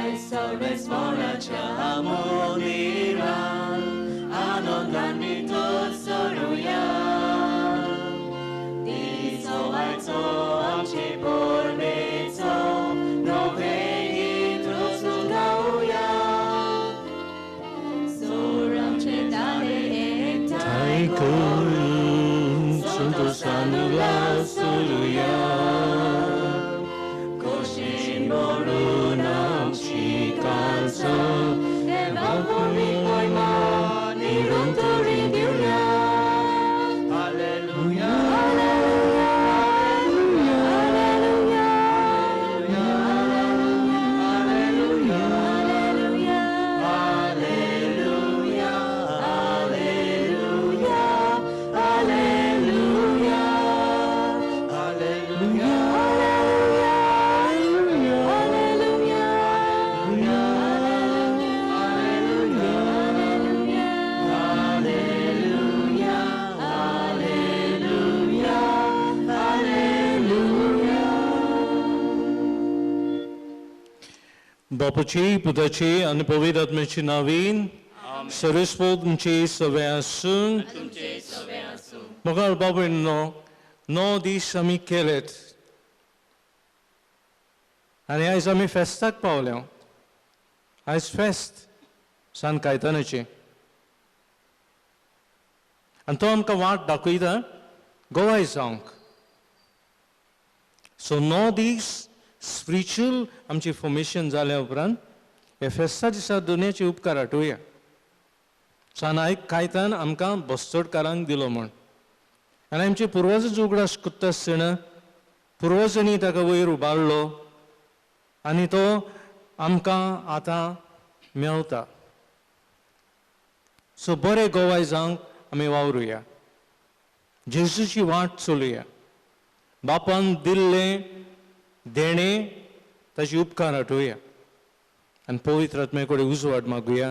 서울의 스포라차 모니란 아넌 믿어 서로야 니소 알소 암치 볼메소 노베이 드로스가오야 소람체 나네 타이쿠 순도사누라 소루야 고신 모르나 시간서 내가 보니 얼마 이런 돌이 되냐 Bapaci, Putaci, Anipovidat Mechinavin, Sarispo Mche Saveasun, Mogar Babino, no di Sami Kelet. And I Sami Festak Paulio. I fest San Caetanaci. Anton Kavat Dakuida, Goa Song. So no these spiritual आमची formation जाल्या उपरांत हे फेस्ता दिसा दुनियाचे उपकार आठोवया सानायक कायतान आमकां बस्तोडकारांक दिलो म्हण आनी आमचे पुर्वज उगडास करता आसतना पुर्वजांनी ताका वयर उबारलो आनी तो आमकां आतां मेवता सो बरे गोवायजांक आमी वावरुया जेजूची वाट चलुया बापान दिल्ले देणे ताची उपकार आठोवया आनी पवित्र आत्मे कडेन उजवाड मागुया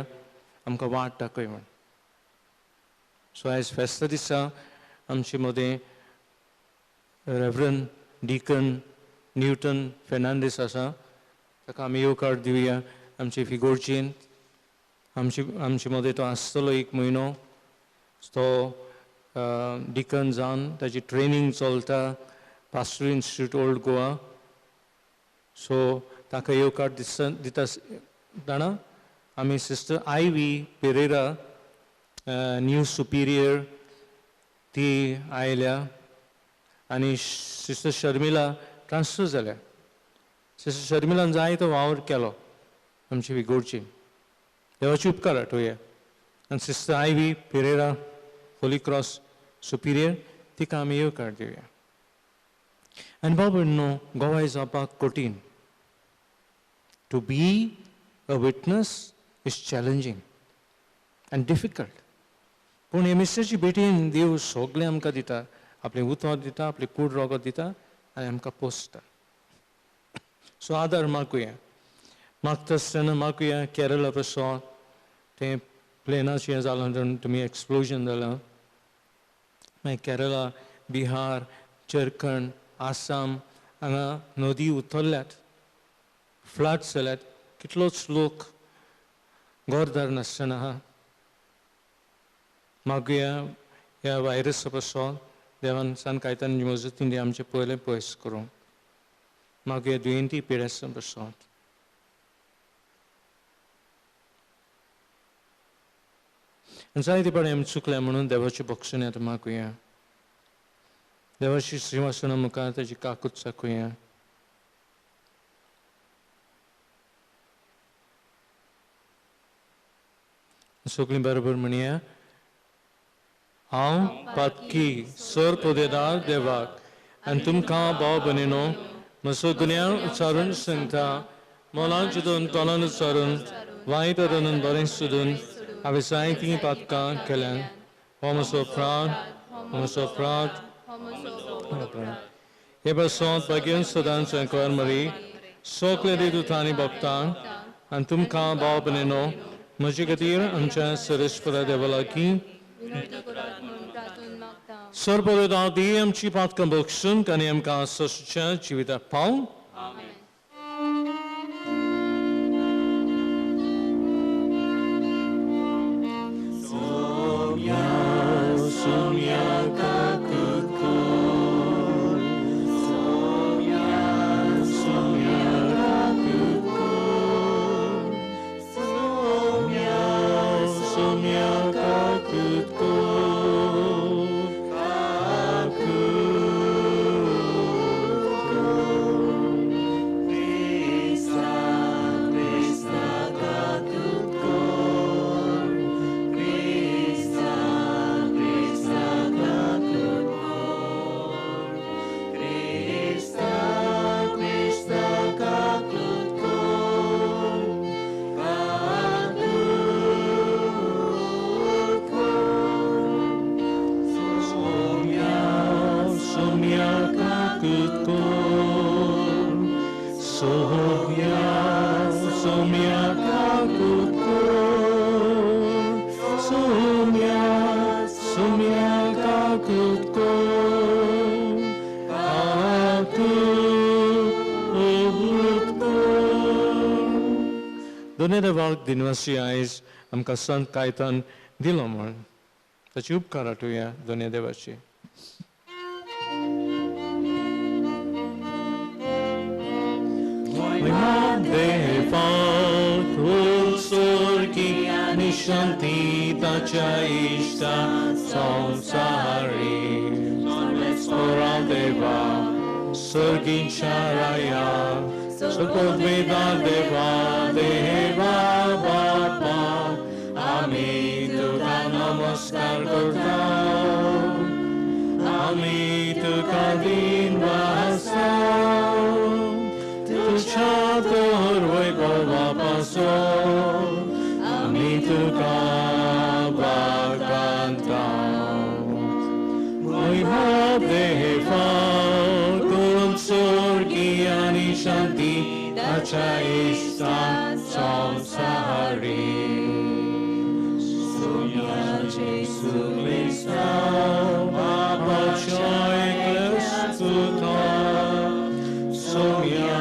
आमकां वाट दाखय म्हण सो आयज फेस्ता दिसा आमचे मदें रेव्हरंड डिकन न्यूटन फेर्नांडीस आसा ताका आमी येवकार दिवया आमचे फिगोर्जीन आमचे मदें तो आसतलो एक म्हयनो तो डिकन जावन ताची ट्रेनींग चलता पास्टर इन्स्टिट्यूट ओल्ड गोवा सो ताका येवकार दिता जाणा आमी sister Ivy Pereira new superior ती आयल्या आनी सिस्टर शर्मिला ट्रान्सफर जाल्या सिस्टर शर्मिलान जायतो वावर केलो आमची विगोडची देवाची उपकार आठोवया आनी sister Ivy Pereira Holy Cross superior तिका आमी येवकार दिवया आनी बाबा गोवाय जावपाक कठीण To be a witness is challenging and difficult. पूण हे मिस्टरची बेटीन देव सगळें आमकां दिता आपलें उतर दिता आपलें कूड रोगत दिता आनी आमकां पोसता सो आदार मागुया मागता आसतना मागुया केरला पासून तें प्लेनाचें हें जालां तेन्ना तुमी एक्सप्लोजन जालां मागीर केरला बिहार झारखंड आसाम हांगा नदी उतरल्यात फ्लड्स जाल्यात कितलोच लोक घरदार नासतना आहा मागुया ह्या वायरसा पासून देवान सान कायतान मजतीन आमचे पयलें पयस करूं मागुया दुयेंती पिडेसा पासून जायते पाडें आमी चुकल्या म्हणून देवाची बक्षण आतां मागुया देवाची सिंहासना मुखार ताची काकूट चाकुया सगळीं बरोबर म्हणया हांव पातकी सर पोदेदार देवाक आनी तुमकां भाव भयणीनो म्हजो गुन्यांव उच्चारून सांगता मोलाक चिंतून तोंडान उच्चारून वायट आदारून बरें सोदून हांवें जायतीं पातकां केल्यात हो म्हजो अपराध हे पासून भाग्यवन सदांच गोंय मरी सगळे देवतांनी भक्तांक आनी तुमकां भाव भयणीनो म्हजे खातीर आमच्या सरेस्परा देवा लागीं सर्वोदय दी आमची पातकां बक्षून आनी आमकां सशच्या जिविताक पावून देवाक दिनवासी आयज आमकां संत कायतान दिलो म्हण ताची उपकार आठवया दोनूय देवाची. Sorgi ani shanti tacha ishta samsari Sora deva sorgi charaya Sukodveda deva deva bapa Ami tuka namaskar karta Ami tuka din vasa Chatur Vaibhava Paso Amituka Bhaganta Vaibhadeva Kun Surgi Ani Shanti Tacha Ishta Samsari Sunya Jesu Krista Baba Choy Kristuta Sunya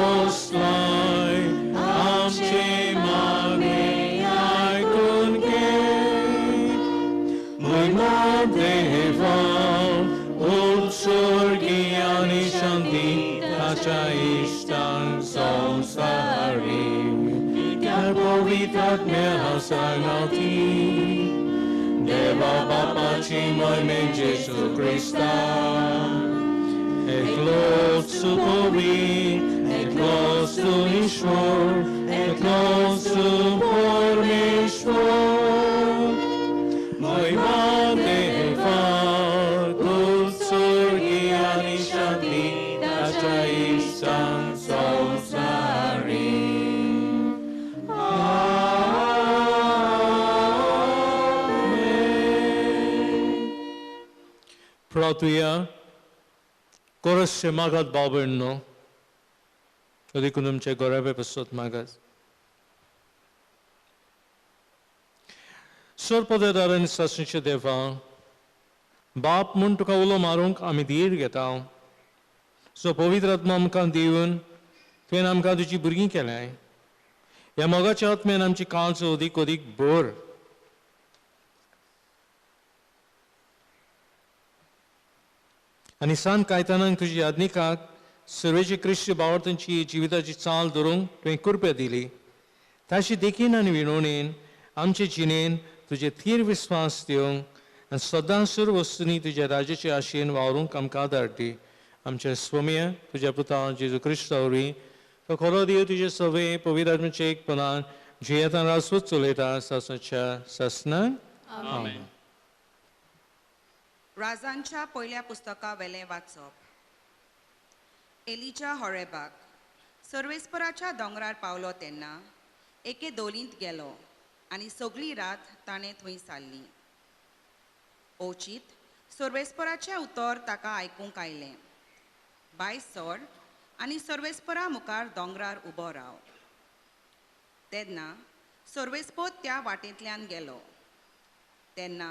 Svetlostlai, amche mane ai kunke, Mima deva, utsurgi ani shanti, tacha ishtan samsari, Vidyapovitatmya hasangati, Deva Bapa Chimoy me Jesu Krista, Eklos to Bobi, Eklos to Ishwar, Eklos to Pormeshwar. Moima Deva, Gulsurgi Ani Shanti, Tacha Ishtan Samsari. Amen. Pratuya. Korosche magad baberno, odikunum che gorebe pesot magad. Sorpode daren sasniche deva, बाप म्हूण तुका उलो मारूंक आमी धीर घेता. So पवित्र आत्मा आमकां दिवन तुवें आमकां तुजी भुरगीं केल्याय. ह्या मोगाच्या आत्म्यान आमची काळज अदीक अदीक भर. आनी सांत कायतानाक तुजी याज्ञिकाक सर्वेचे क्रिस्त भावार्थांची जिविताची चाल धरूंक तुवें कृपा दिली. ताची देखीन आनी विणवणेन आमचे जिणेन तुजे थीर विस्वास दिवंक आनी सदां सर्व वस्तूंनी तुज्या राजाचे आशेन वावरूंक आमकां आदार दी. आमचे स्वमेय तुज्या पुता जेजू क्रिस्ता वरवीं तो खरो देव तुजे सवे पवित्र आत्म्याचे एकपणान जियेंतान रासवत चलयता सासणाच्या सासणान. आमेन. राजांच्या पयल्या पुस्तका वेलें वाचप. एलिजा हॉरेबाक सर्वेस्पराच्या दोंगरार पावलो तेन्ना एके दोलींत गेलो आनी सगळी रात ताणें थंय सारली. ओचीत सर्वेस्पराचें उतर ताका आयकूंक आयलें, भायर सर आनी सर्वेस्परा मुखार दोंगरार उबो राव. तेन्ना सर्वेस्पर त्या वाटेंतल्यान गेलो. तेन्ना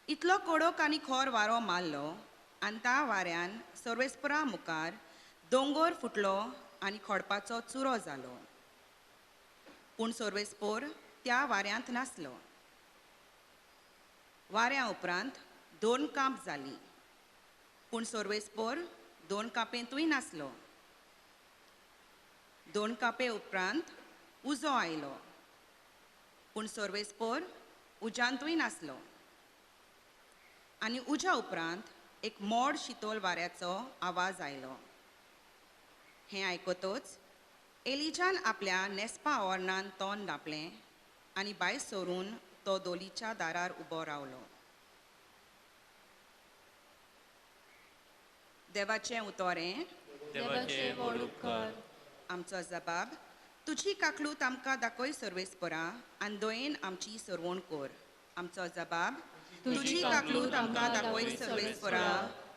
इतलो कडक आनी खोर वारो मारलो आनी त्या वाऱ्यान सर्वेस्परा मुखार दोंगर फुटलो आनी खोडपाचो चुरो जालो. पूण सर्वेस्पर त्या वाऱ्यांत नासलो. वाऱ्या उपरांत 2 कांप जालीं, पूण सर्वेस्पर 2 कांपेंतूय नासलो. 2 कांपे उपरांत उजो आयलो, पूण सर्वेस्पर उज्यांतूय नासलो. आनी उज्या उपरांत एक मोड शितोल वाऱ्याचो आवाज आयलो. हें आयकतच एलिजान आपल्या नेस्पा आवरणान तोंड धांपलें आनी भायर सरून तो दोलीच्या दारार उबो रावलो. देवाचें उतोरें. देवाचे व्हड उपकार. आमचो जबाब. तुजी काकलूत आमकां दाखय सर्वेस्परा आनी दयेन आमची सरवण कर. आमचो जबाब. तुजी काकलूत आमकां दाखोय सर्वेस्परा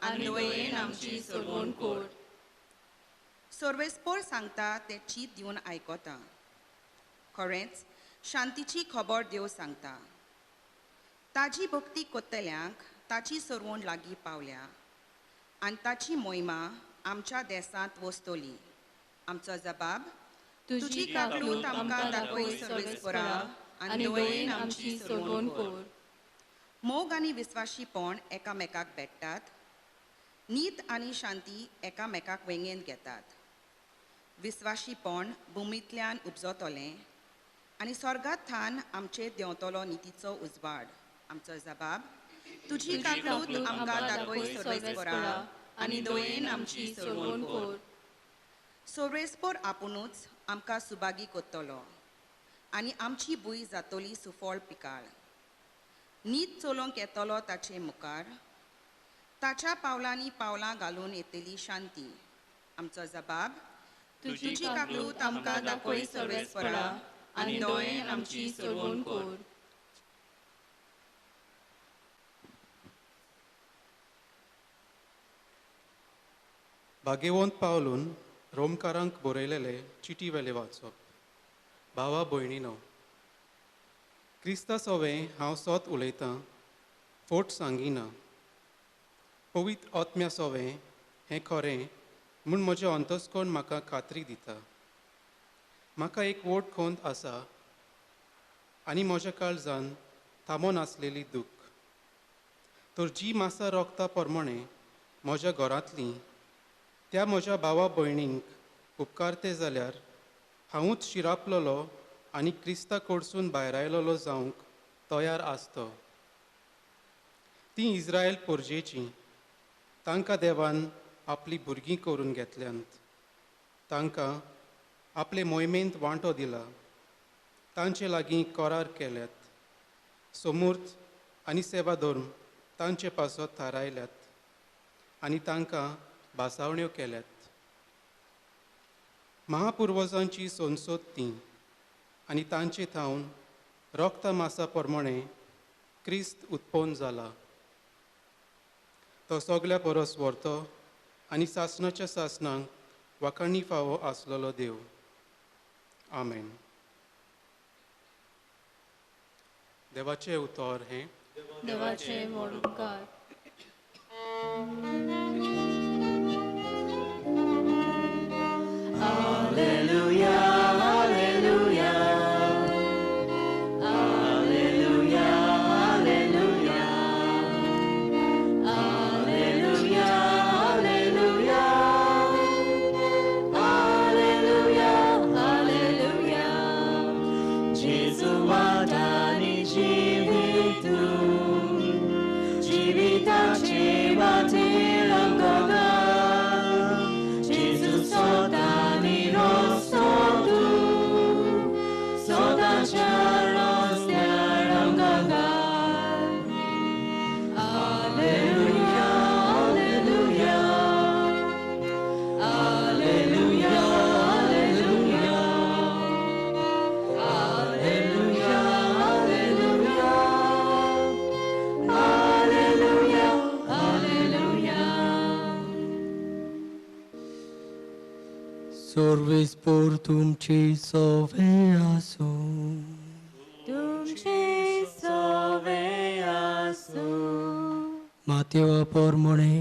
आनी दोयेन आमची सोडवण कोर. सर्वेस्पर सांगता ते चीत दिवन आयकोता. खरेंच शांतीची खबर देव सांगता. ताजी भक्ती कोत्तल्यांक ताची सरवण लागीं पावल्या आनी ताची मोहिमा आमच्या देसांत वस्तोली. आमचो जबाब तुजी काकलूत आमकां दाखोय सर्वेस्परा आनी दोयेन आमची सोडवण कोर. मोग आनी विस्वाशीपण एकामेकाक भेटतात. नीत आनी शांती एकामेकाक वेंगेन घेतात. विस्वाशीपण भुमींतल्यान उपजतलें आनी स्वर्गांत थान आमचेर देंवतलो नितीचो उजवाड. आमचो जबाब तुजी काकलूत आमकां दाखोय सर्वेस्परा आनी दोयेन आमची सोडवण कोर. सर्वेस्पर आपुणूच आमकां सुभागी कोत्तलो आनी आमची भूंय जातली सुफळ पिकाळ. नीत चलोवंक येतलो ताचे मुखार. ताच्या पावलांनी पावलां घालून येतली शांती. आमचो जबाब तुजी काकलूत आमकां दाखोय सर्वेस्परा आनी दोयेन आमची सोडवण कोर. भाग्यवंत पावलून रोमकारांक बरयलेले चिटी वेले वाचप. भावा भयणीनो, क्रिस्ता सोवें हांव सोत उलयतां, फोट सांगिना. पवित्र आत्म्या सोवें हें खरें म्हूण म्हजें अंतस्कोण म्हाका खात्री दिता. म्हाका एक वोट खोंत आसा आनी म्हज्या काळजान थांबोन आसलेली दूख. तर जी मासा रोगता प्रमाणें म्हज्या घरांतलीं त्या म्हज्या भावा भयणींक उपकारते जाल्यार हांवूच शिरापलोलो आनी क्रिस्ता कडसून भायर आयलोलो जावंक तयार आसतो. तीं इस्रायल पोरजेचीं. तांकां देवान आपलीं भुरगीं करून घेतल्यांत. तांकां आपले मोहिमेंत वांटो दिला. तांचे लागीं करार केल्यात. समूर्त आनी सेवा धर्म तांचे पासत थारायल्यात आनी तांकां भासावण्यो केल्यात. महापुर्वजांची संसद तीं आनी तांचे थावन रोगता मासा प्रमाणें क्रिस्त उत्पन्न जाला. तो सगल्या परस व्हरतो आनी सासणाच्या सासणांक वाखाणी फावो आसलेलो देव. आमेन. देवाचें उतर हें. देवाचे वळखकार. सर्वेस्पर तुमची सवें आसो. तुमची सवें आसो. मातेवा प्रमाणे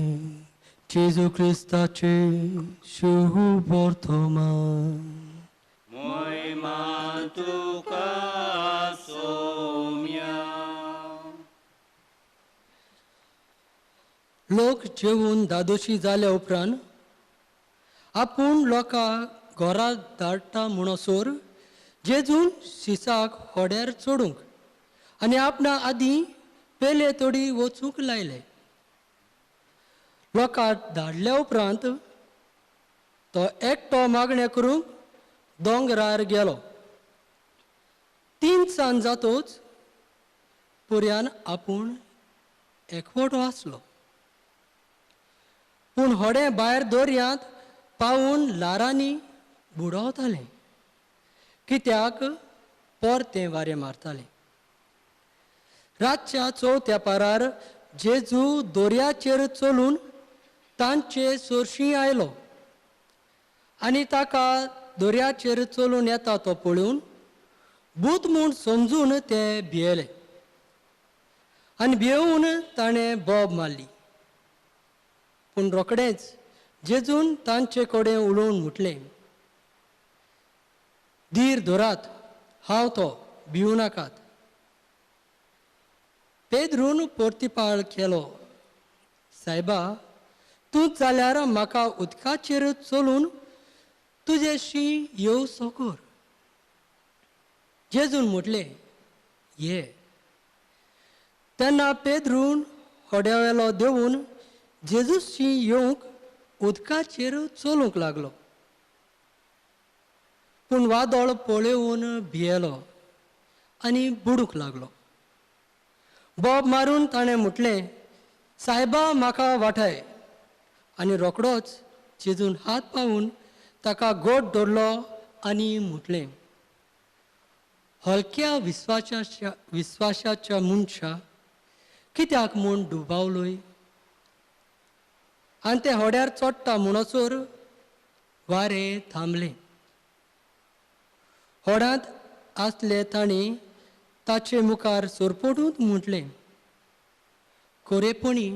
जेजू क्रिस्ताचे शुभ वर्तमान. मोहिमा तुका सौम्या. लोक जेवून दादोशी जाल्या उपरांत आपूण लोकांक घरांत धाडटा म्हणसर जेजून शिसाक होड्यार चडूंक आनी आपणा आदीं पेले तोडी वचूंक लायले. लोकांक धाडल्या उपरांत तो एकटो मागणें करूंक दोंगरार गेलो. 3 सांज जातोच पुर्यान आपूण एकवटो आसलो. पूण होडे भायर दर्यांत पावून लारांनी बुडवताले, कित्याक परतें वारें मारतालें. रातच्या चवथ्या पारार जेजू दोर्याचेर चलून तांचे सोरशी आयलो आनी ताका दोर्याचेर चलून येता तो पळोवन भूत म्हूण समजून ते भियेले आनी भियेवून ताणें बोब मारली. पूण रोखडेंच जेजून तांचे कडेन उलोवन म्हटलें, धीर धरात, हांव तो, भिवू नाकात. पेद्रून परतीपाळ केलो, सायबा, तूंच जाल्यार म्हाका उदकाचेर चलून तुजेशी येवसो कर. जेजून म्हटलें, ये. तेन्ना पेद्रून होड्यावेलो देंवून जेजूशी येवंक उदकाचेर चलूंक लागलो. पूण वादळ पळोवन भियेलो आनी बुडूंक लागलो. बोब मारून ताणें म्हटलें, सायबा, म्हाका वाटाय. आनी रोखडोच जेजून हात पावून ताका गोट धरलो आनी म्हटलें, हलक्या विस्वासाच्या मनशा, कित्याक म्हूण डुबावलोय? आनी ते होड्यार चोडटा म्हणसर वारें थांबलें. होड्यांत आसले तांणी ताचे मुखार सोरपटून म्हटलें, खरेपणी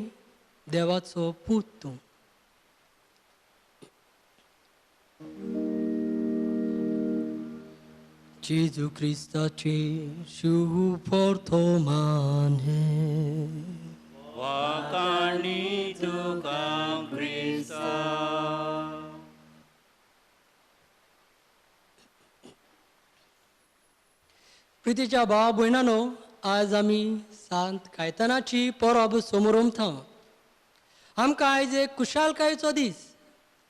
देवाचो पूत तूं. जेजू क्रिस्ताचे शुभ वर्तमाने वाकाणी तुका क्रिस्ता. प्रितीच्या भावा भयणांनो, आज आमी सांत कायतानाची परब समोरुमता. आमकां आयज एक कुशालकायेचो दीस,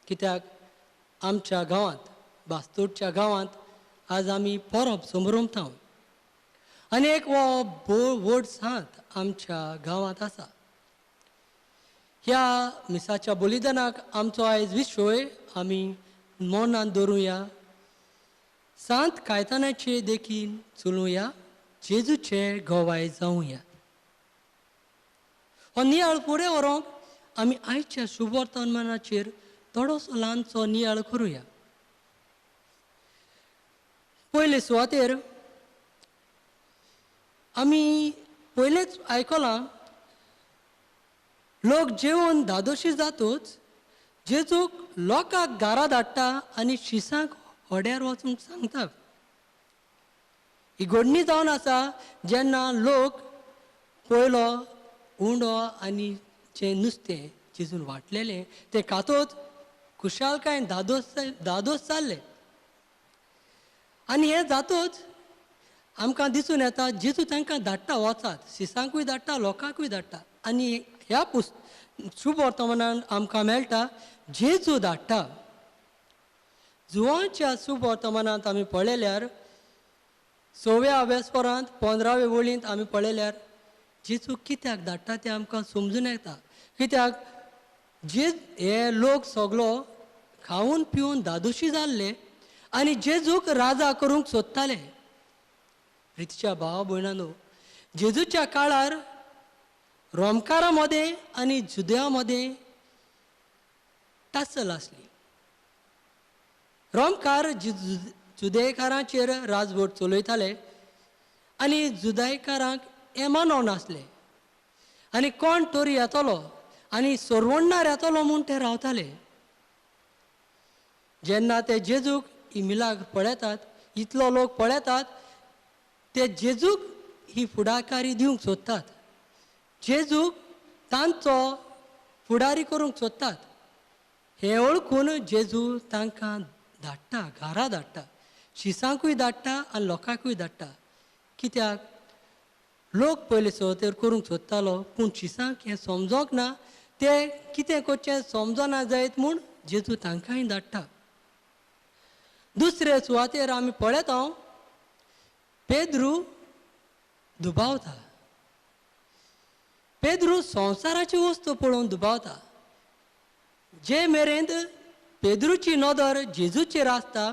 कित्याक आमच्या गांवांत, बास्तोडच्या गांवांत आज आमी परब समोरुमता. आनी एक व्हड सांत आमच्या गांवांत आसा. ह्या मिसाच्या बलिदानाक आमचो आयज विशय आमी मनांत दवरुया. सांत कायतानाचे देखीन चलुया, जेजूचे गोवाय जावुया. हो नियाळ फुडें व्हरोंक आमी आयच्या शुभ वर्तमानाचेर थोडोसो ल्हानसो नियाळ करुया. पयले सुवातेर आमी पयलेच आयकलां, लोक जेवण धादोशी जातूच जेजूक लोकांक घरा धाडटा आनी शिसांक होड्यार वचूंक सांगता. ही घडणी जावन आसा जेन्ना लोक पयलो उंडो आनी जें नुस्तें जेजून वांटलेलें तें खातोच खुशालकायेन धादोस जाल्ले. आनी हें जातूच आमकां दिसून येता जेजू तांकां धाडटा वचात, शिसांकूय धाडटा, लोकांकूय धाडटा. आनी ह्या शुभ वर्तमानान आमकां मेळटा जेजू धाडटा. जुवांच्या शुभ वर्तमानांत आमी पळयल्यार 6व्या वेस्परांत 15वे वळींत आमी पळयल्यार जेजू कित्याक धाडटा तें आमकां समजून येता. कित्याक हे लोक सगलो खावन पिवन धादोशी जाल्ले आनी जेजूक राजा करूंक सोदताले. प्रितीच्या भावा भयणांनो, जेजूच्या काळार रोमकारां मदें आनी जुदया मदें टासल आसली. रोमकार जुदेयकारांचेर राजवट चलयताले आनी जुदायकारांक हें मानव नासलें. आनी कोण तरी येतलो आनी सोरवण्णार येतलो म्हूण ते रावताले. जेन्ना ते जेजूक ही मिलाग पळयतात, इतलो लोक पळयतात, ते जेजूक ही फुडाकारी दिवंक सोदतात. जेजूक तांचो फुडारी करूंक सोदतात. हे ओळखून जेजू तांकां धाडटा, घरा धाडटा, शिसांकूय धाडटा आनी लोकांकूय धाडटा. कित्याक लोक पयले सुवातेर करूंक सोदतालो, पूण शिसांक हें समजोंक ना, ते कितें करचें समजना जायत म्हूण जेजू तांकांय धाडटा. दुसरे सुवातेर आमी पळयता पेद्रू दुबावता. पेद्रू संवसाराची वस्तू पळोवन दुबावता. जे मेरेन पेद्रूची नदर जेजूचेर आसता,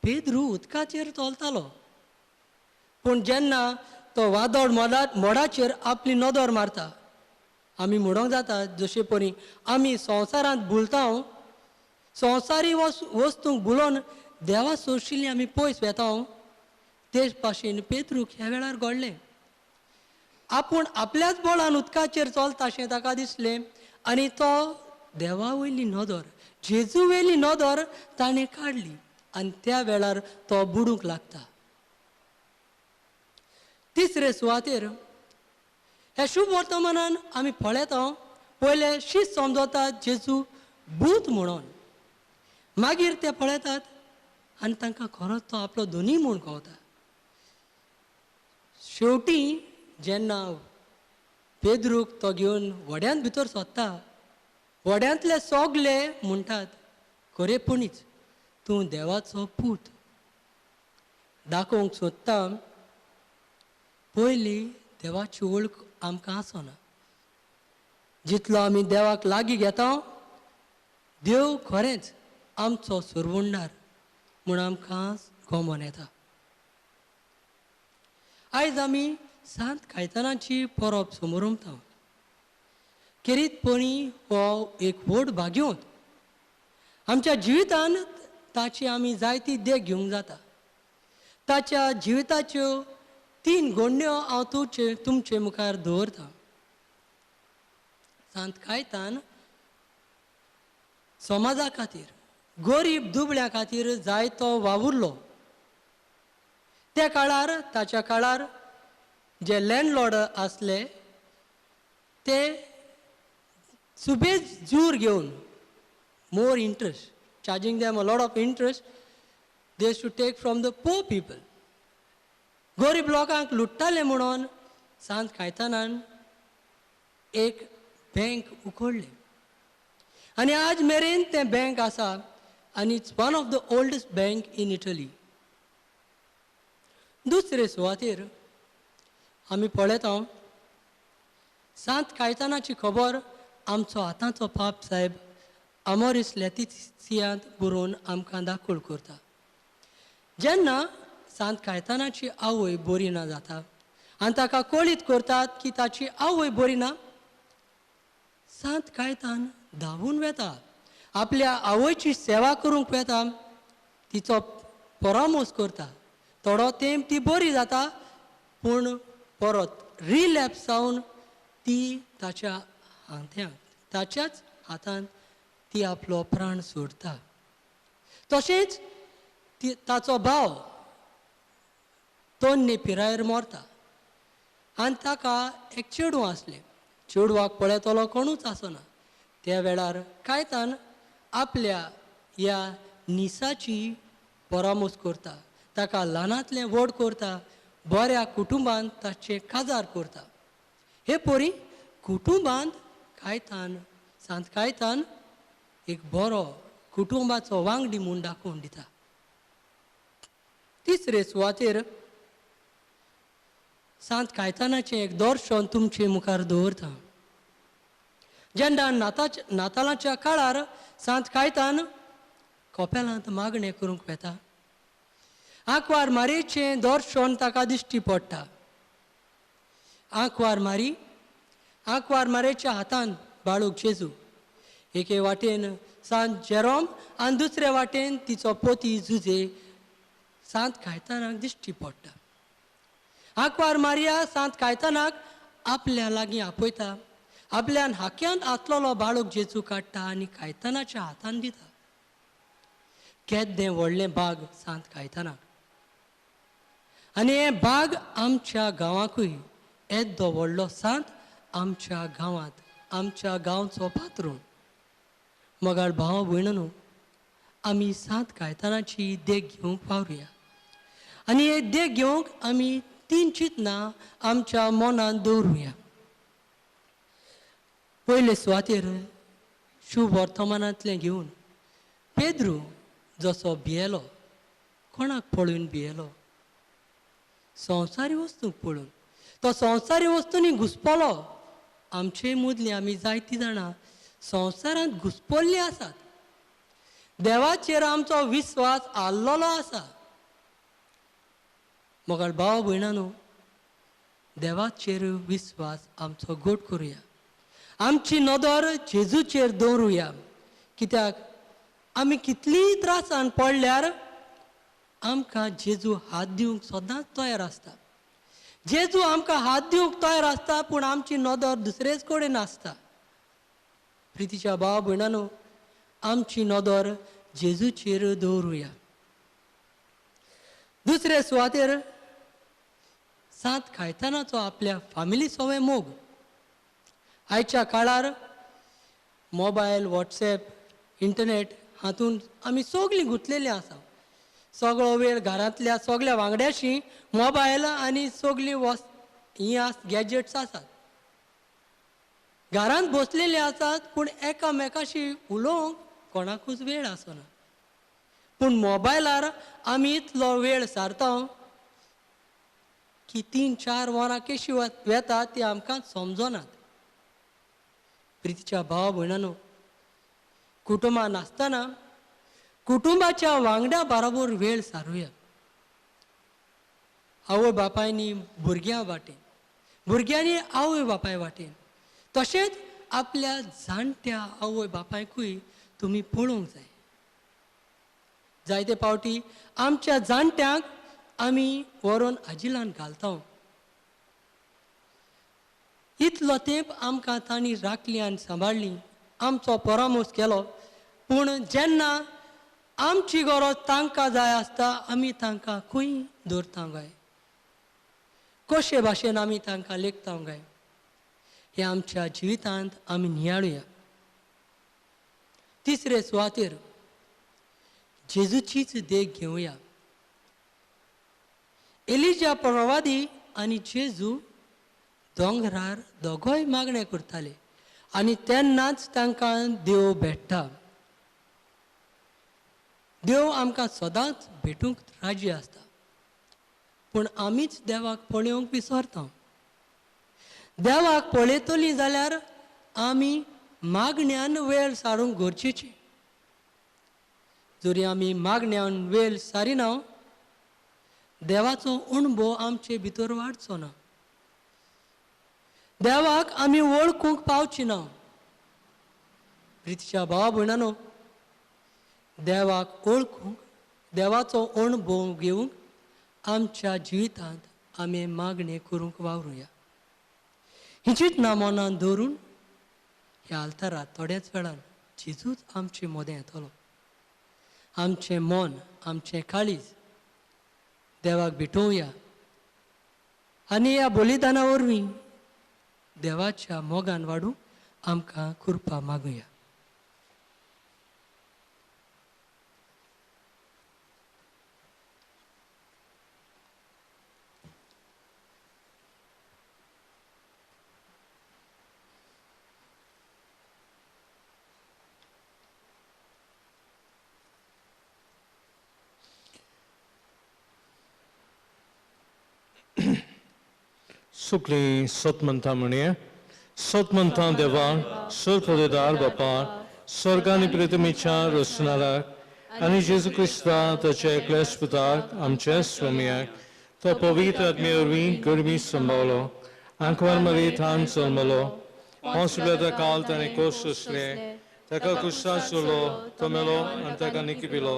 पेद्रू उदकाचेर चलतालो. पूण जेन्ना तो वादळ मोडाचेर आपली नदर मारता. आमी म्हणूंक जाता जशे परी आमी संवसारांत भुलता, संवसारी वस्तूंक भुलोवन देवा सोडशिल्ली आमी पयस वेता, तेच भाशेन पेद्रूक ह्या वेळार घडलें. आपूण आपल्याच बळान उदकाचेर चलता अशें ताका दिसलें आनी तो देवा वयली नदर, जेजू वयली नदर ताणें काडली आनी त्या वेळार तो बुडूंक लागता. तिसरे सुवातेर ह्या शुभ वर्तमानान आमी पळयता, पयले शीत समजतात जेजू भूत म्हणून, मागीर ते पळयतात आनी तांकां खरोच तो आपलो धनी म्हूण कळटा. शेवटी जेन्ना पेद्रूक तो घेवन व्हड्यान भितर सोदता, व्हड्यांतले सोगले म्हणटात खरेपणीच तूं देवाचो पूत. दाखोवंक सोदता पयली देवाची वळख आमकां आसना. जितलो आमी देवाक लागीं घेता, देव खरेंच आमचो सुरवंडार म्हूण आमकां गोमोन येता. आयज आमी सांत कायतानाची परब समोरुमता. खेरीतपणी हो एक व्हड भाग्योत. आमच्या जिवितांत ताची आमी जायती देख घेवंक जाता. ताच्या जिविताच्यो 3 घडण्यो हांव तुमचे मुखार दवरतां. सांत कायतान समाजा खातीर, गरीब दुबळ्यां खातीर जायतो वावुरलो. त्या काळार, ताच्या काळार जे लँडलॉर्ड आसले ते सुबेज जूर घेवन, more interest, charging them a lot of interest, they should take from the poor people. गरीब लोकांक लुट्टाले म्हणून सांत कायतानान एक बँक उखडले आनी आज मेरेन तें बँक आसा आनी it's one of the oldest bank in Italy. दुसरे सुवातेर आमी पळयता सांत कायतानाची खबर आमचो आतांचो पाप साहेब आमोरिस लॅतिसियांत बरोवन आमकां दाखोळ करता. जेन्ना सांत कायतानाची आवय बरी ना जाता आनी ताका कळीत करतात की ताची आवय बरी ना, सांत कायतान धांवून वेता, आपल्या आवयची सेवा करूंक वेता, तिचो परामोस करता. थोडो तेंप ती बरी जाता, पूण परत रिलॅप्स जावन ती ताच्या हातांत, ताच्याच हातांत ती आपलो प्राण सोडता. तशेंच ताचो भाव तोन्ने पिरायेर मरता आनी ताका एक चेडूं आसलें. चेडवाक पळयतलो कोणूच आसना. त्या वेळार कायतान आपल्या ह्या निसाची परामोस करता, ताका ल्हानांतलें व्हड करता, बऱ्या कुटुंबान ताचें काजार करता. हे परी कुटुंबांत कायतान, सांत कायतान एक बरो कुटुंबाचो वांगडी म्हूण दाखोवन दिता. तिसरे सुवातेर सांत कायतानाचें एक दर्शन तुमचे मुखार दवरता. जेन्ना नातालाच्या काळार सांत कायतान कोपेलांत मागणें करूंक वेता, आंकवार मारयेचें दर्शन ताका दिश्टी पडटा. आंकवार मारयेच्या हातांत बाळूक जेजू, एके वाटेन सांत जेरोम आनी दुसरे वाटेन तिचो पोती जुजे सांत कायतानाक दिश्टी पडटा. आंकवार मारिया सांत कायतानाक आपल्या लागीं आपयता, आपल्यान हाक्यान आतलोलो बाळूक जेजू काडटा आनी कायतानाच्या हातान दिता. केदें व्हडलें भाग सांत कायतानाक. आनी हें भाग आमच्या गांवांकूय येदो व्हडलो सांत आमच्या गांवांत, आमच्या गांवचो पात्रूण. मोगाळ भाव भयणनो, आमी सांत कायतानाची देख घेवंक वावरुया आनी हे देख घेवंक आमी 3 चिंतनां आमच्या मनांत दवरुया. पयले सुवातेर शुभ वर्तमानांतलें घेवन पेद्रू जसो भियेलो, कोणाक पळोवन भियेलो? संवसारी वस्तूंक पळोवन. तो संवसारी वस्तूंनी घुसपलो. आमचे मदलीं आमी जायतीं जाणां संवसारांत घुसपल्लीं आसात. देवाचेर आमचो विस्वास हाल्लोलो आसा. मोगाळ भाव भयणानो, देवाचेर विश्वास आमचो गोट करुया. आमची नदर जेजूचेर दवरुया. कित्याक आमी कितलीय त्रासान पडल्यार आमकां जेजू हात दिवंक सदांच तयार आसता. जेजू आमकां हात दिवंक तयार आसता, पूण आमची नदर दुसरेच कडेन आसता. प्रितीच्या भाव भयणांनो, आमची नदर जेजूचेर दवरुया. दुसरे सुवातेर सांत खायतानाचो आपल्या फामिली सवय मोग. आयच्या काळार मोबायल, वॉट्सॅप, इंटरनेट हातूंत आमी सगळीं गुंतलेलीं आसा. सगळो वेळ घरांतल्या सगळ्या वांगड्याशी मोबायल आनी सगळीं गॅजेट्स आसात. घरांत बसलेलीं आसात, पूण एकामेकाशी उलोवंक कोणाकूच वेळ आसना. पूण मोबायलार आमी इतलो वेळ सारता की 3-4 वरां कशी वेतात ती आमकां समजनात. प्रितीच्या भाव भयणांनो, कुटुंबान आसतना कुटुंबाच्या वांगड्या बरोबर वेळ सारुया. आवय बापायनी भुरग्यां वाटेन, भुरग्यांनी आवय बापाय वाटेन. तशेंच आपल्या जाणट्या आवय बापायकूय तुमी पळोवंक जाय. जायते फावटी आमच्या जाणट्यांक आमी व्हरून आजिलान घालता. इतलो तेंप आमकां तांणी राखली आनी सांबाळली, आमचो परामोस केलो. पूण जेन्ना आमची गरज तांकां जाय आसता, आमी तांकां खंय दवरता काय, कशे भाशेन आमी तांकां लेखता काय, हे आमच्या जिवितांत आमी नियाळुया. तिसरे सुवातेर जेजूचीच देख घेवया. एलिजा प्रवादी आनी जेजू दोंगरार दोगोय मागणे करताले आनी तेन्नाच तांकां देव भेटता. देव आमकां सदांच भेटूंक राजी आसता, पूण आमीच देवाक पळोवंक विसरता. देवाक पळयतलीं जाल्यार आमी मागण्यांत वेळ सारूंक गरजेचें. जरी आमी मागण्यांत वेळ सारिना, देवाचो अणभव आमचे भितर वाडचो ना. देवाक आमी वळखूंक पावची ना. प्रितीच्या भावा भयणांनो, देवाक वळखूंक, देवाचो अणभव घेवंक आमच्या जिवितांत आमी मागणे करूंक वावरुया. हिचीच ना मनान दवरून ह्या आल्तारांत थोड्याच वेळान जेजूच आमचें मोदें येतलो. आमचें मन, आमचें काळीज देवाक भेटोवया आनी ह्या बलिदाना वरवीं देवाच्या मोगान वाडूंक आमकां कृपा मागुया. Sukli sotmanta म्हणूया. सतमंता देवा, सरपदेदार बापा, स्वर्गानी प्रितमेच्या रचनाराक आनी जेजू क्रिस्ता ताच्या एकल्यासपुताक आमच्या स्वामियाक तो पवित्र आत्मे वरवीं गरमी सांबाळलो, आंकवार मरेथान जल्मलो, पॉन्सुलेता काल ताणें कोस असले, ताका कुस्सा सोलो, तो मेलो आनी ताका निकिपिलो,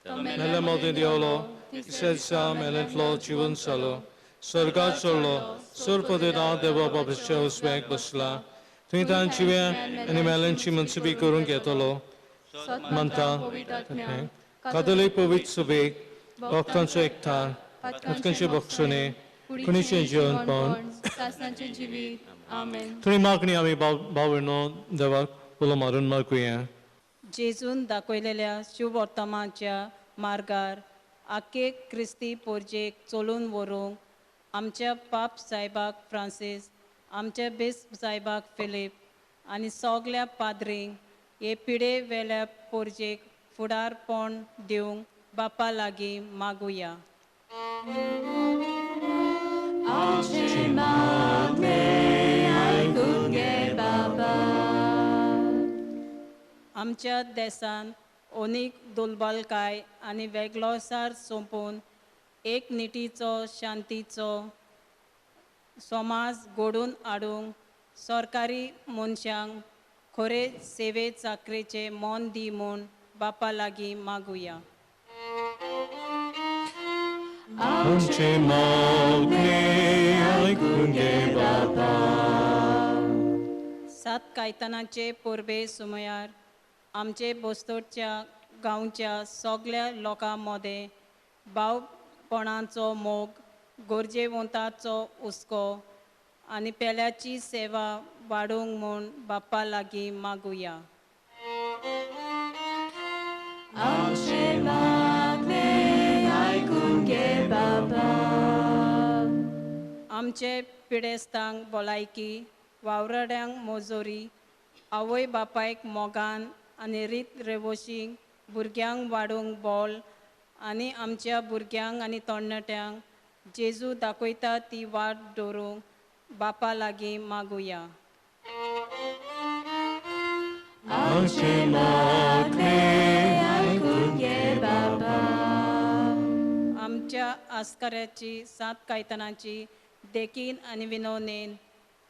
मेल्या मोदें देवलो, तिसऱ्या मेलेंतलो जिवन जालो, स्वर्गात चडलो, सरपदेदार देवा बापाच्या उजव्याक बसला, थंय ताण जिव्या आनी मेल्यांची मनसुबी करूंक येतलो. म्हणटा कादोलीक पवित्र सभेक भक्तांचो एकठाण, उदकांचे भक्षणे, कुणीचें जेवणपण, थंय मागणी आमी भावनो देवाक उलो मारून मागुया. जेजून दाखयलेल्या शुभ वर्तमानाच्या मार्गार आख्खे क्रिस्ती पोरजेक चलून व्हरूंक आमच्या पाप सायबाक फ्रांसीस, आमच्या बेस सायबाक फिलीप आनी सगल्या पाद्रींक हे पिडे वेल्या पोरजेक फुडारपण दिवंक बापा लागीं मागुया. आमच्या देशान अनेक दुर्बलकाय आनी वेगळोसार सोंपून एक निटीचो शांतीचो समाज घडोवन हाडूंक सरकारी मनशांक खरे सेवे चाकरेचे मोन दी म्हूण बापा लागीं मागुया. आमचे मागणे ऐकून घे बाबा. सात कायतानाचे परबे सुमयार आमचे बोस्तोडच्या गांवच्या सगळ्या लोकां मदें भावपणाचो मोग, गरजेवंताचो हुस्को आनी पेल्याची सेवा वाडोवंक म्हूण बापा लागीं मागुया. आमचे मागणे ऐकून घे बाबा. आमचे पिडेस्तांक भलायकी, वावरड्यांक मोजोरी, आवय बापायक मोगान आनी रीत रेवोशीक भुरग्यांक वाडोवंक बोल आनी आमच्या भुरग्यांक आनी तरणाट्यांक जेजू दाखयता ती वाट दवरूंक बापा लागीं मागुया. आमचे मागणे ऐकून घे बाबा. आमच्या आस्काऱ्याची सात कायतानाची देखीन आनी विनवणेन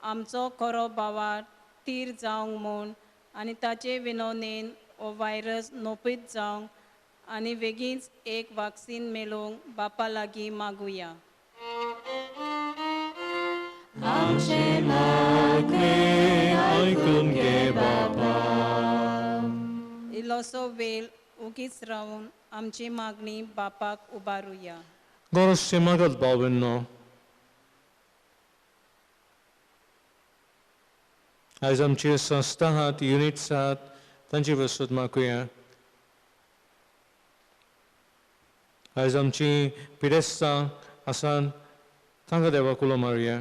आमचो खरो भावार तीर जावंक म्हूण आनी ताचे विनवणेन हो व्हायरस नोपीत जावंक आनी बेगीनच एक वॅक्सीन मेळोवंक बापा लागीं मागुया. आमचे मागणे ऐकून घे बाबा. इल्लोसो वेळ उगीच रावन आमची मागणी बापाक उबारुया. Goście magat bałbym. Aż amcie संस्थाहात युनिट्सात तांची वसत मागुया. आयज आमची पिडेस्तां आसान तांकां देवाक उलो मारुया.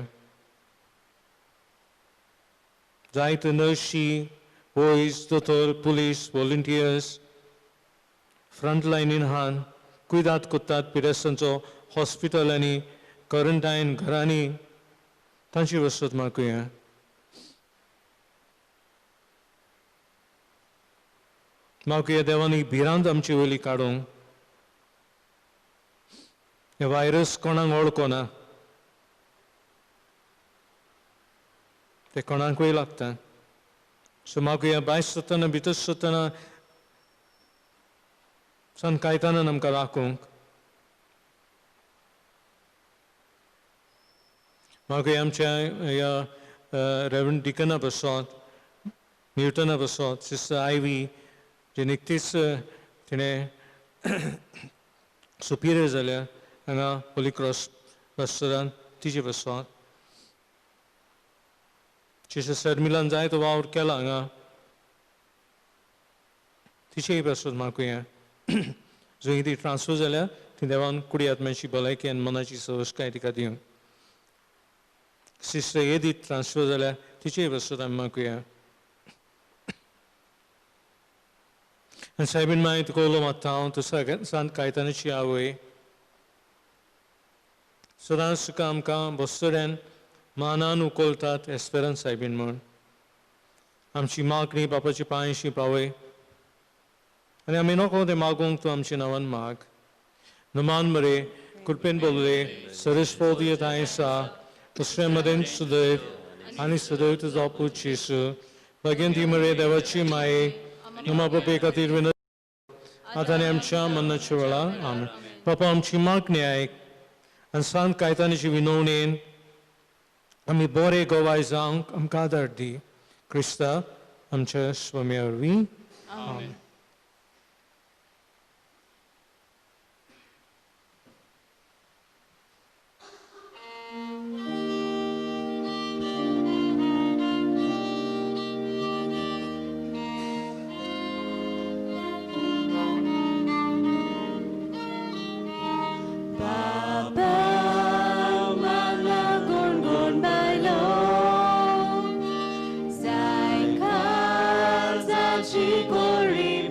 जायते नर्शी, boys, दोतोर, पुलीस, volunteers, फ्रंट लायनीन हान कुयदाद कोत्तात पिडेस्तांचो हॉस्पिटल आनी क्वॉरंटायन घरांनी तांची वसत मागुया. मागुया देवानी भिरांत आमची वयली काडूंक. हे व्हायरस कोणाक वळखना, ते कोणाकूय लागता. सो मागुया भायर सरतना भितर सरतना सान कायतानान आमकां राखूंक. मागुया आमच्या ह्या रेव्हरंड डिकना बसोत, न्यूटना बसोत, सिस्टर आयवी जे निकतीच तिणें सुपिरियर जाल्या हांगा होली क्रॉस रस्टोरांत तिची बसोत. सिस्टर शर्मिलान जायतो वावर केला हांगा, तिचेय बसोत मागुया. जंय ती ट्रान्सफर जाल्या ती देवान कुडी आत्म्याची भलायकी आनी मनाची सवस्काय तिका दिवंक. सिस्टर एदीत ट्रान्सफर जाल्या तिचेय बसोत आमी मागुया. आनी सायबीन मागीर तुका उलो मागता हांव, तूं सांत कायतानाची आवय. सदांच तुका आमकां बस्तोड्यान मानान उखलतात एस्पेरन्स सायबीन म्हूण. आमची मागणी बापाची पांयशी पावय आनी आमी नोको तें मागूंक तूं आमच्या नांवान माग. नमान मरे कृपेन बोलले सरस्वतीयताय आसा तशें मदेन सुदैव आनी सदैव तुजो पूत जेसू भगिंती मरे देवाची माये नमा बापे खातीर विनंती आतां आनी आमच्या मरणाच्या वेळार आमेन. बापा आमची मागणी आयक आनी सांत कायतानाची विनवणेन आमी बरे गोवाय जावंक आमकां आदार दी. क्रिस्ता आमच्या स्वामी वरवीं आमेन. Chikori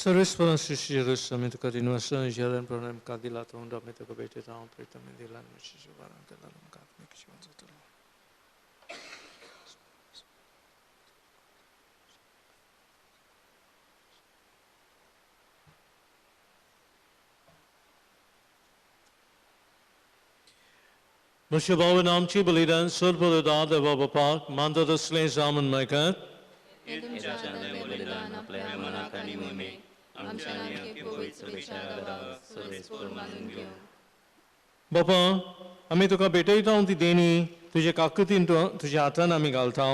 Sarvespana Shishira Samit Kadinwasa Jalan Pranam Kadilata Honda Metaka Bete Town Pritam Dilan Shishivaran Kadalam Katmik Shivanzatala. Mushabawa Namchi Balidan Surpala Dada Baba Park Manda the Slay Zaman Maikat. बापा आम्ही तुका भेटयता ती देणी तुझे काकुतीन तुझ्या हातान आमी घालता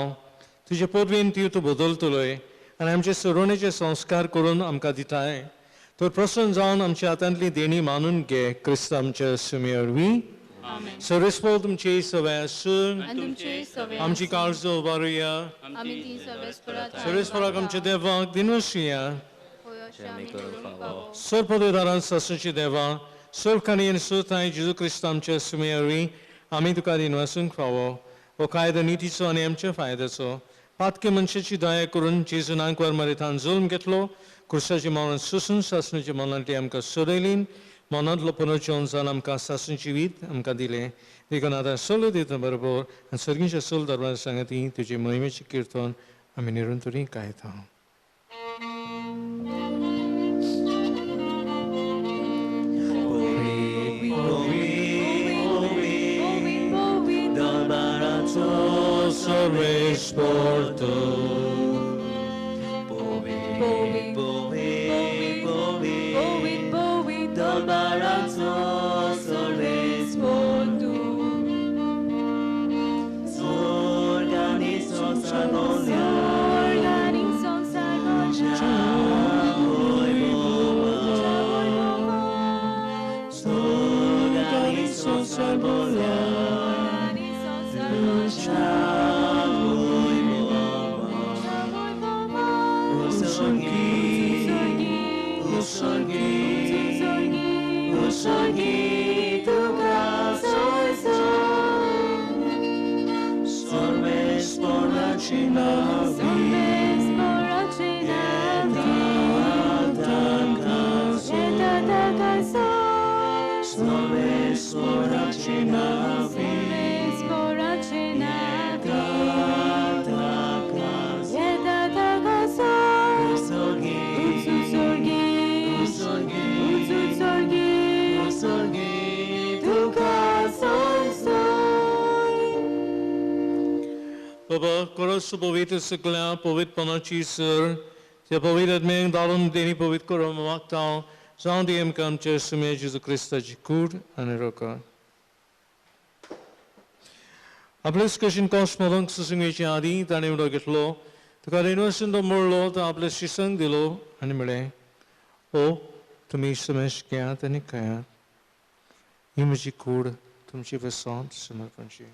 तुझे पोरवेन ती तूं बदलतलोय आनी आमचे सरोवणेचे संस्कार करून आमकां दिताय तर प्रसन्न जावन आमच्या हातांतली देणी मानून घे क्रिस्त आमच्या सुमे वरवीं सर्वेस्पर तुमचे सवय आसूं आमची काळजो उबारुया सर्वेस्पराक आमच्या देवाक दिनवसुया सर्वपदारान सासूची देवा सर्वखानी आनी सुताय जेजू क्रिस्त आमच्या सुमे वरवीं आमी तुका दिनवासूंक फावो हो कायदो नितीचो आनी आमच्या फायद्याचो पातके मनशाची दया करून जेजूनांक वर मरेतान जुल्म घेतलो क्रुसाची मरण सुसून सासणेच्या मनांतली आमकां सोडयलीन मनांतलो पुनर्जन्म जावन आमकां सासून जिवीत आमकां दिलें देखून आतां सोलो दिता बरोबर आनी सर्गीच्या सोल दरबार सांगती तुजे महिमेचें किर्तन आमी निरंतरी गायता Sorvespor tu Dolbarazzo sorvespor tu Sorganizzo salvolia Sorganizzo salvolia Usorgi tu casoi Sorves poracina Sorves poracina Baba, koros povit sekla povit panachi sir, je povit admeng dalum deni povit korom maktao, zandi em kam chesume Jesu Christa jikur aniroka. आपले स्कशन कॉस्मोलंग सुसंगेची आदी ताणे उडो घेतलो तुका renovation तो मोडलो तो आपले शिसंग दिलो आनी म्हळें ओ तुमी समेश घेयात आनी खायात ही म्हजी कूड तुमची वेसांत समर्पणची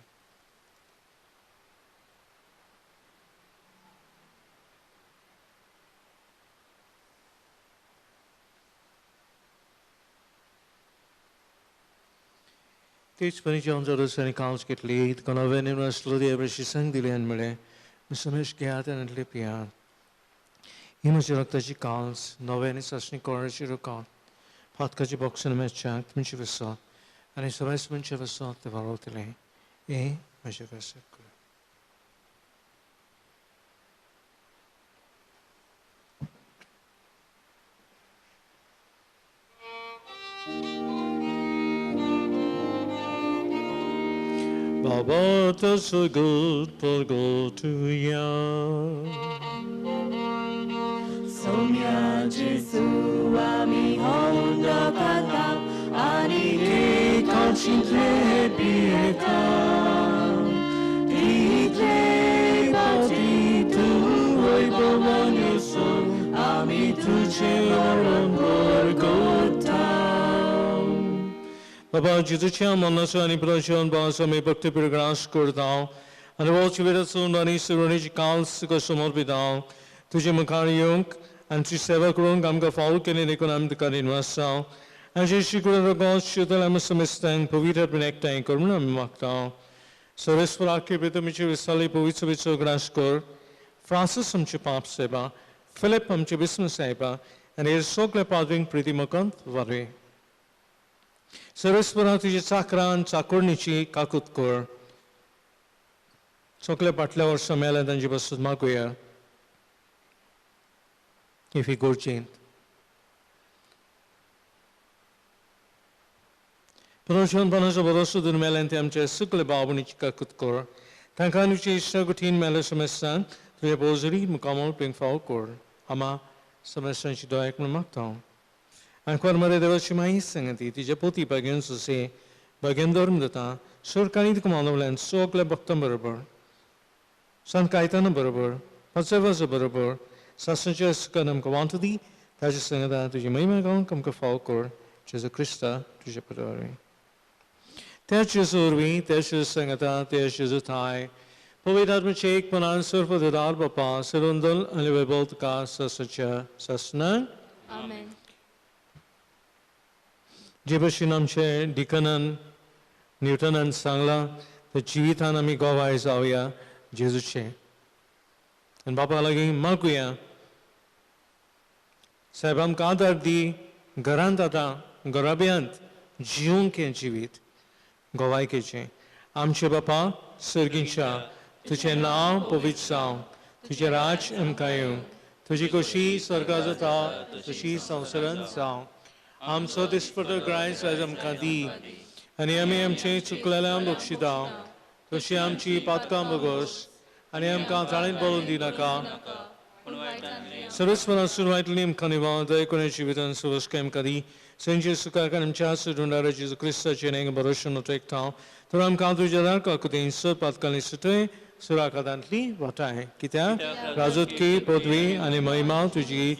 तेच पण जेवण जरूर आणि कांच घेतली तुका नव्यान आसलो ती आपले शिसंग दिली आनी म्हळें समेश घेयात आनी पियात ही म्हजी रक्ताची कांस नव्यानी सासणी कोणाची रुकावत फातकाची बॉक्सन मेचाक तुमची विसत आनी समेस मनचे विसत ते वाडवतलें हे म्हजे Vesak Baba, you're so good, but go to ya. Somia Jesu, ami honda kata, ani ke concentre pietà. Ti te bauti tu, oi bomagno so, ami tu celoron borgota. Baba, Jezucia mannaso ani prashon basa me bhakti pirgras kurdao. Ani voci verasun ani surunici kals ko somorpidao. Tuje makariung an tu seva kurung amga faul kene nekonam dekarin wasao. An jeshi kurang gos shutal amasamistang pavitra pinekta kurmuna mimaktao. Sarvesparaki pitamichi visali pavitsavicho graskor. Francis amchi pap seba. Philip amchi bisma seba. आनी सगळे पावतींक प्रिती मकंत वारे सर्वेस्परा तुझे चाकरान चाकोडणीची काकूत कर सगळे फाटल्या वर्सां मेल्या तांचे पासून मागुया इफ ही गोडचेंत Proszę Borosu do melente amcze sukle babunici kakutkur. Tankanuci shagutin mele semestan, tuya bozuri mukamol ping falkor. Ama semestan ci doek mamaktaw. Ancora mare deva ci mai sengati, ti japoti bagen su se, bagen dorm data, surkani di comando len sokle baktam barabar. San kaitana barabar, patsevasa barabar, sasancha sukanam kawantadi, taja sengata tuja mai magang kam ka falkor, Jesu Krista tuja padari. Teşhis urvi, teşhis sangata, teşhis utai. Povedat çek panan surfa dedar bapa, sirundal alivebolt ka sasacha sasna. Amen. Jebashinamche dikanan, Newtonan sangla, the jivitan ami gova izavia, Jesuche. And bapa lagi maguya. Sabam kadar di garantata, garabiant, jiun ke jivit. Gowajkiecie. Amcie Bapa, Syrgincia, Tucie naam powiedzał, Tucie rać mkaju, Tucie kosi sargazata, Tucie samsaran zał. Am so disperter grais as kadi, Ani amcie cuklelam bukshidał, Tucie amci patkam bogos, Ani amka talent bolundinaka, Sarusvana survaitlim kaniva, Daikone chivitan suvaskem kadi, Senge sukakanam chasu dundara Jesu Christa cheneng baroshan otekta. Turam kantu jadar ka kutin sur patkali sute surakadantli vatai. Kita razut ki podvi ani mahima tuji.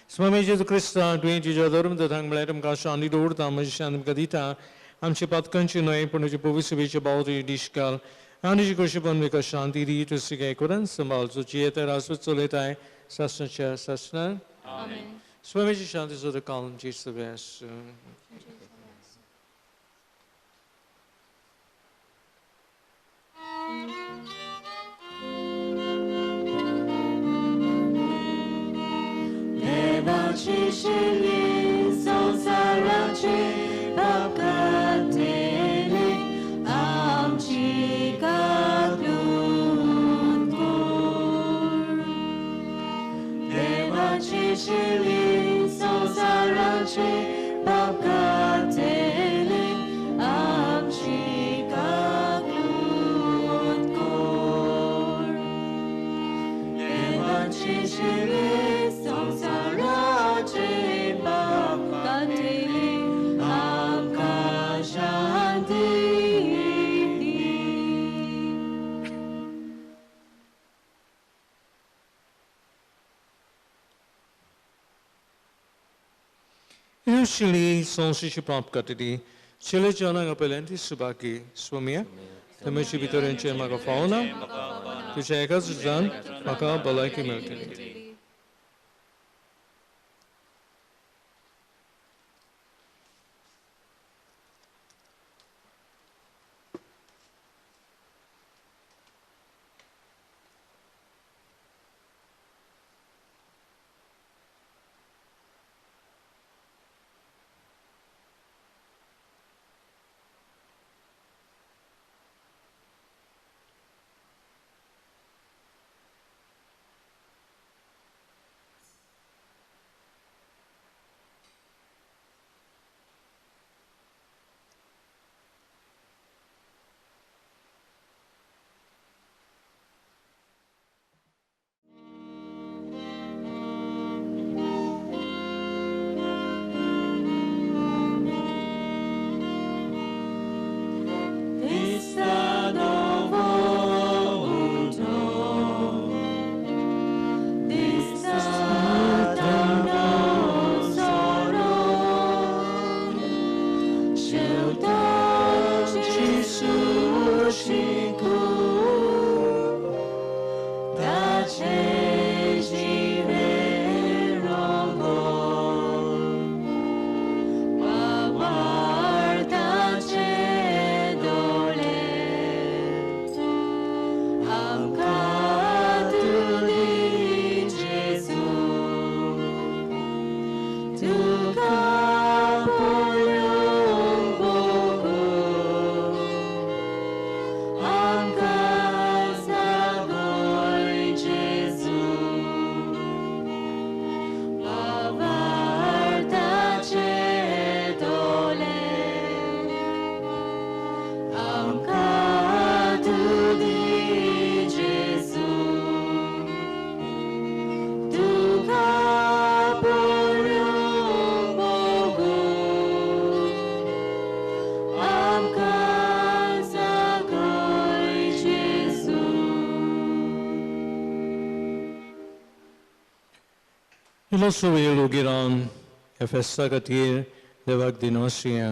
Swami Jesu Christa duen jijadorum datang melatam ka shani dur tamashanam kadita. Amche patkanchi noe punuji povisivicha baudi dishkal. Aniji koshipan vika shanti di tu sige kuran sambal suchiyete rasut soletai sasnacha sasna. Amen. Swami Shanti Zoda Kalam Jesus. Devaci shili sansaraci bakatele amchi katlutkur. Devaci shili sansaraci bakatele amchi katlutkur. Devaci shili sansaraci bakatele amkashanti. Usually, sonsi prompt katidi, chile jana ngapelenti subaki, swamia, temeshi bitorenche magafauna, tucheka zan, maka balaki meltini. इल्लोसो वेळ उगिरावन ह्या फेस्ता खातीर देवाक दिनवसी या.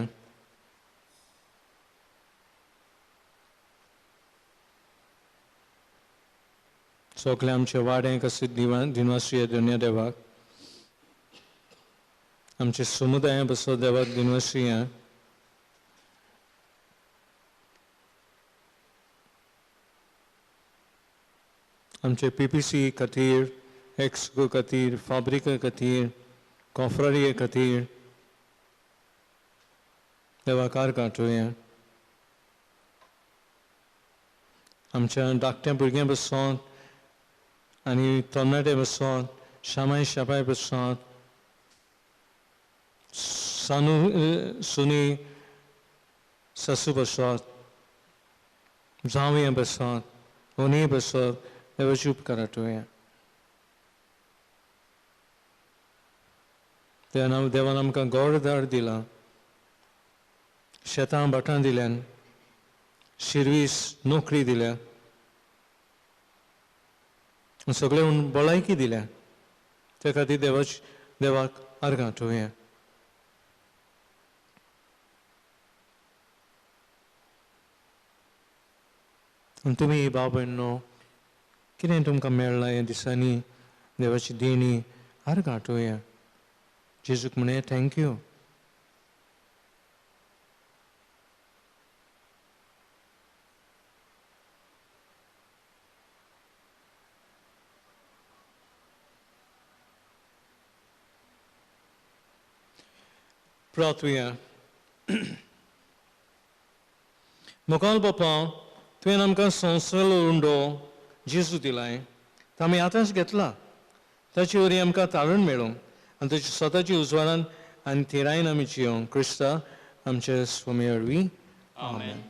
सगळे आमचे वाडे कसे दिनवसी दोन्या देवाक. आमचे समुदाय बसो देवाक दिनवसी या. आमचे PPC खातीर, एक्सको खातीर, फाब्रिका खातीर, कॉफ्रारिये खातीर देवाक आर्गां. आमच्या धाकट्या भुरग्यां बसोन आनी तरणाटे बसोन, शामाय शापाय बसोन, सुनी सासू बसोन, जावया बसोन, ओनी बसोन देवाची उपकार आठवया. देवान आमकां गोडदाड दिला, शेतां भाटां दिल्यान, शिर्वीस नोकरी दिल्या, सगळे भलायकी दिल्या. त्या खातीर देवाक आर्गां आठवया. तुमी भाव भयणो कितें तुमकां मेळ्ळां ह्या दिसांनी देवाची देणी आर्गां आठवया. जेजूक म्हणे थँक्यू. प्रार्थुया. मोगाल बापा, तुवें आमकां संवसारालो उंडो जेजू दिलाय, तो आमी आतांच घेतला. ताचे वरी आमकां तारण मेळोंक आनी ताच्या स्वताची उजवाडान आनी थिरायेन आमी जियोंक क्रिस्ता आमचे स्वामी वरवीं. आमेन.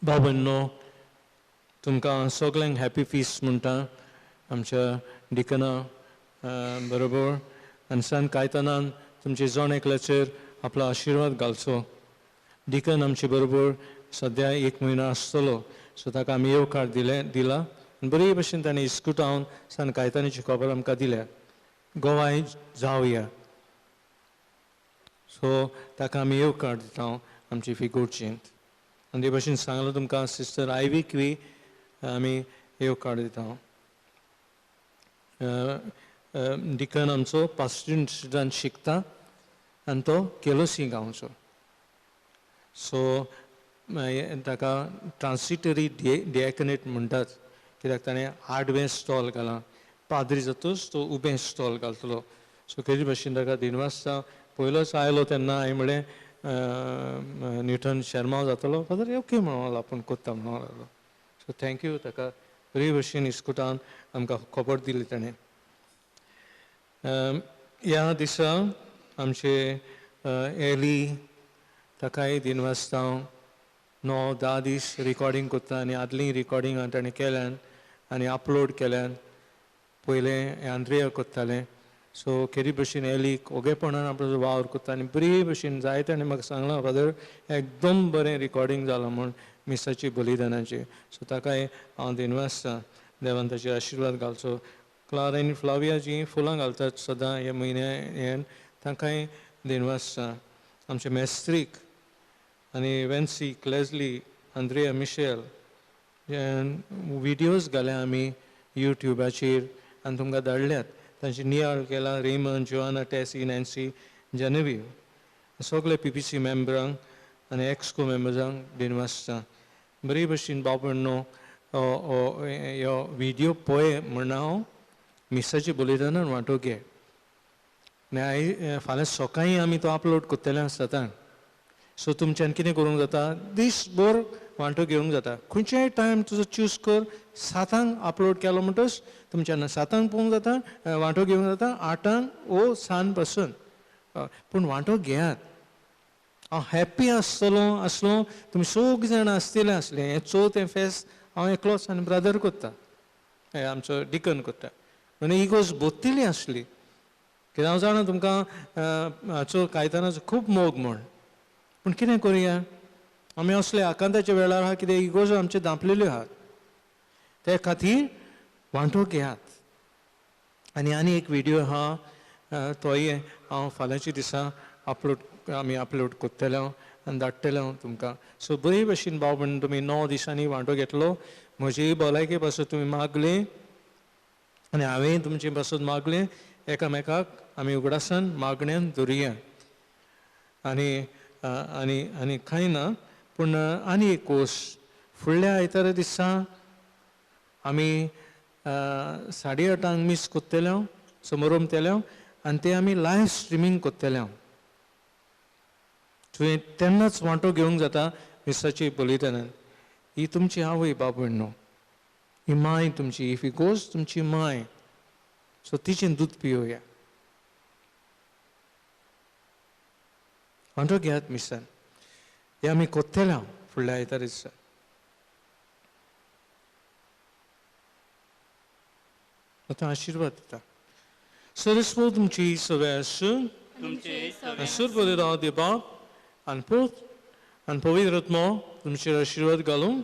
भाव भयणो, तुमकां सगल्यांक हॅपी फिस्ट म्हणटा आमच्या डिकना बरोबर. आनी सांज कायतानान तुमचे जण एकल्याचेर आपलो आशिर्वाद घालचो. डिकन आमचे बरोबर सद्या 1 म्हयनो आसतलो, सो ताका आमी येवकार दिला. बरे भशेन ताणें इस्कुटावन सांज कायतानाची खबर आमकां दिल्या. गोवाय जावया, सो ताका आमी येवकार दिता आमची फिगोरचेंत. आनी ते भशेन सांगलो तुमकां सिस्टर आयवीक बी आमी येवकार दिता. डिकन आमचो पास्टर इन्स्टिट्यूटान शिकता आनी तो केलोसी गांवचो. सो ताका ट्रान्सिटरी डिएकनेट म्हणटात, कित्याक ताणें आडवें स्टॉल घालां. पाद्री जातूच तो उबें स्टॉल घालतलो. सो तेजे भशेन ताका दिनवासता पयलोच आयलो तेन्ना हांवें म्हळें न्यूटन शर्मा जातलो. फादर ओके म्हणून आपूण कोत्ता म्हणून लागलो. सो थँक्यू ताका बरे भशेन इस्कुटान आमकां खबर दिली ताणें. ह्या दिसा आमचे एली ताकाय दिनवासता 9-10 दीस रिकॉर्डिंग कोत्ता आनी आदली रिकॉर्डिंग ताणें केल्यान आनी अपलोड केल्यान. पयलें आंद्रिया कोत्तालें. सो केदी भशेन एलीक ओगेपणान आपलो वावर कोत्ता आनी बरे भशेन जाय ताणें म्हाका सांगलां फादर एकदम बरें रिकॉर्डिंग जालां म्हूण मिसाची बलिदानाची. सो ताकाय हांव दिनवासता देवान ताचे आशिर्वाद घालचो. क्लारा आनी फ्लाविया जीं फुलां घालतात सदां ह्या म्हयन्यान तांकांय दिनवासता. आमचे मेस्त्रीक आनी Vency Clesly Andrea Michelle videos घाल्या आमी यूट्यूबाचेर आनी तुमकां धाडल्यात. तांची नियाळ केला Ramon, Joanna, Tessy, Nancy, Genevieve, सगळे PPC मेंबरांक आनी एक्सको मेंबर्सांक दिनवासता. बरे भशेन भाव भयणो हो विडियो पळय म्हण हांव मिसाची बलिदानान वांटो घे. आनी फाल्यां सकाळीं आमी तो अपलोड कोत्तले आसता. सो तुमच्यान कितें करूंक जाता, दीसभर वांटो घेवंक जाता. खंयचेय टायम तुजो चूज कर. 7 अपलोड केलो म्हणटच तुमच्यान 7 पळोवंक जाता, वांटो घेवंक जाता 8 वो सांज पासून. पूण वांटो घेयात. हांव हॅप्पी आसलो तुमी सगळीं जाणां आसतले आसले. हें चवथें फेस्त हांव एकलोच आनी ब्रदर कोत्ता, हें आमचो डिकन कोत्ता. आनी इगोज बोत्तिली आसली, कित्याक हांव जाणा तुमकां हाचो कायतानाचो खूब मोग म्हूण. पूण कितें करुया, आमी असले आकांताच्या वेळार आहा कितें इगोज आमचे दांपलेल्यो आहात ते खातीर वांटो घेयात. आनी एक व्हिडिओ आहा तोय हांव फाल्यांच्या दिसा आमी अपलोड कोत्तले आनी धाडटले तुमकां. सो बरे भशेन भाव भयण तुमी 9 दिसांनी वांटो घेतलो. म्हजी भलायके पासून तुमी मागले आनी हांवें तुमचे पासून मागलें. एकामेकाक आमी उगडासान मागण्यान धरुया. आनी कांय ना पूण आनी एक कोर्स फुडल्या आयतारा दिसा आमी 8:30 मीस कोत्तले समारोंभतले आनी ते आमी लायव्ह स्ट्रिमींग कोत्तले. तुवें तेन्नाच वांटो घेवंक जाता मिसाची बलिदानान. ही तुमची आवय बाबू न्हू, ही माय तुमची, इफ इगोज तुमची माय. सो तिचें दूध पियोया. वांटो घेयात मिसान. हे आमी कोत्तले फुडल्या आयतारा दिसा. आतां आशिर्वाद दिता. सरस्वो तुमची सगळ्यास असुर बलिदान दिवपाक आनी पूत आनी पवित्र आत्मा तुमचेर आशिर्वाद घालूं.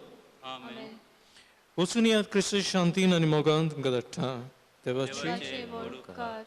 वचून यात क्रिस्त शांतीन आनी मोगान तुमकां धाडटा. देवाची देवाचे उपकार